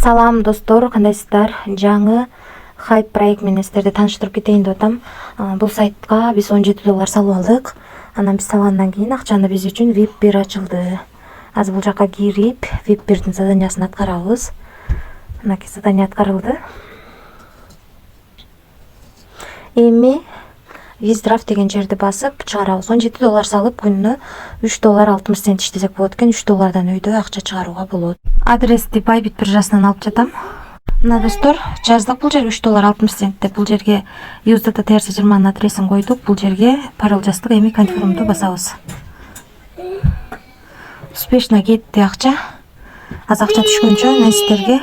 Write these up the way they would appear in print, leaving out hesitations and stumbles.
Салам достор, кандайсыздар? Жаңы хайп проект менен сиздерди тааныштырып кетейин деп атам. Бул сайтка биз $17 салып алдык. Анан биз салгандан кийин акчаны биз үчүн VIP1 ачылды. Азыр бул жакка кирип, VIP1дин заданиясын аткарабыз. Мынакей задание аткарылды. Эми Виздрафт деген жерди басып чыгарабыз. $17 салып күнүнө $3.60 иштесек болот экен. $3 өйдө акча чыгарууга болот. Адрести Bybit биржасынан алып жатам. Мына достор, жаздык бул жер $3.60 деп. Бул жерге USDT TRC20 адресин койдук. Бул жерге пароль жаздык. Эми конфирмду басабыз. Успешно кетти акча. Аз акча түшкөнчө мен сиздерге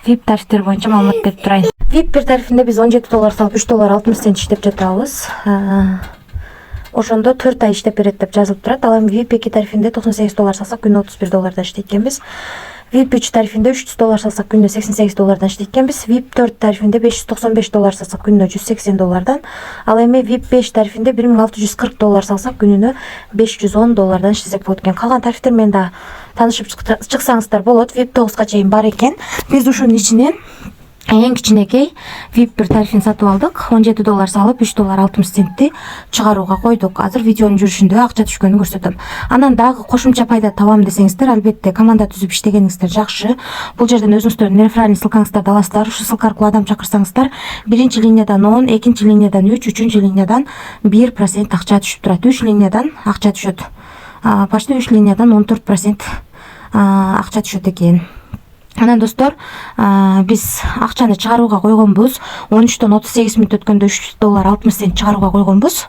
VIP тарифтер боюнча маалымат берип турайын. VIP1 тарифинде биз $17 салып $3.60 иштеп жатабыз. Ошондо 4 ай иштеп берет деп жазылып турат. Ал эми VIP2 тарифинде $98 салсак күнүнө $31 иштейт экенбиз. VIP3 тарифинде $300 салсак күнүнө $88 иштейт экенбиз. VIP4 тарифинде $595 салсак күнүнө $180. Ал эми VIP5 тарифинде $1640 салсак күнүнө $510 иштесек болот экен. Калган тарифтер менен да таанышып чыксаңыздар болот. VIP9га чейин бар экен. Биз ушунун ичинен эң кичинекей VIP1 тарифин сатып алдык. $17 салып $3.60 чыгарууга койдук. Азыр видеонун жүрүшүндө акча түшкөнүн көрсөтөм. Анан дагы кошумча пайда табам десеңиздер, албетте команда түзүп иштегениңиздер жакшы. Бул жерден өзүңүздөрдүн реферальный ссылкаңыздарды аласыздар. Ушу ссылка аркылуу адам чакырсаңыздар, биринчи линиядан 10, экинчи линиядан 3, үчүнчү линиядан 1% акча түшүп турат. 3 линиядан акча түшөт. Почти 3 линиядан 14% акча түшөт экен. Анан достор, биз акчаны чыгарууга койгонбуз. 13дон 38 мүнөт өткөндө $3.60 чыгарууга койгонбуз.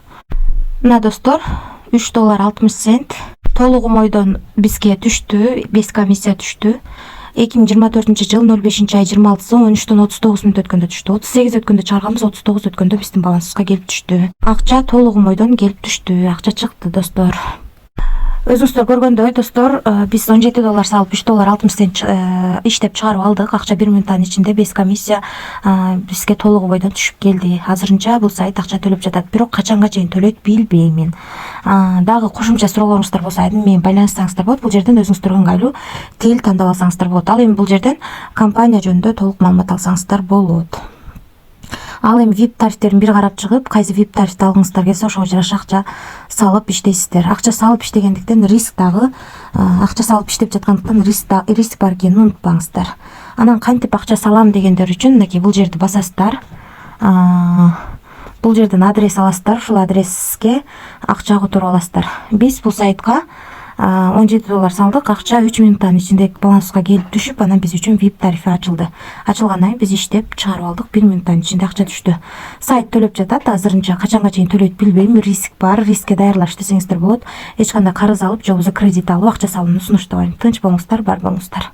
Мына достор, $3.60 толугу ойдон бизге түштү, 5 комиссия түштү. 2024-жыл 05-ай 26-сы 13дон 39 мүнөт өткөндө түштү. 38 өткөндө чыгарганбыз, 39 өткөндө биздин балансыбызга келип түштү. Акча толугу ойдон келип түштү. Акча чыкты достор. Өзүңүздөр көргөндөй достор, биз $17 салып $3.60 иштеп чыгарып алдык. Акча 1 мүнөттүн ичинде 5 комиссия бизге толугу бойдон түшүп келди. Азырынча бул сайт акча төлөп жатат, бирок качанга чейин төлөйт билбеймин. Дагы кошумча суроолоруңуздар болсо айдын менен байланыссаңыздар болот. Бул жерден өзүңүздөргө ыңгайлуу тил тандап алсаңыздар болот. Ал эми бул жерден компания жөнүндө толук маалымат алсаңыздар болот. Ал эми VIP тарифтерин бир карап чыгып, кайсы VIP тарифти алгыңыздар келсе ошого жараша акча салып иштейсиздер. Акча салып иштегендиктен риск дагы, акча салып иштеп жаткандыктан риск бар экенин унутпаңыздар. Анан кантип акча салам дегендер үчүн мынакей бул жерди басасыздар. Бул жерден адрес аласыздар, ушул адреске акча которуп аласыздар. Биз бул сайтка $17 салдык, акча 3 мүнөттүн ичинде балансыбызга келип түшүп, анан биз үчүн VIP тарифи ачылды. Ачылгандан кийин биз иштеп чыгарып алдык, 1 мүнөттүн ичинде акча түштү. Сайт төлөп жатат, азырынча качанга чейин төлөйт билбейм, риск бар, рискке даярдалыш десеңиздер болот. Эч кандай карыз алып, же болбосо кредит алып акча салууну сунуштабайм. Тынч болуңуздар, бар болуңуздар.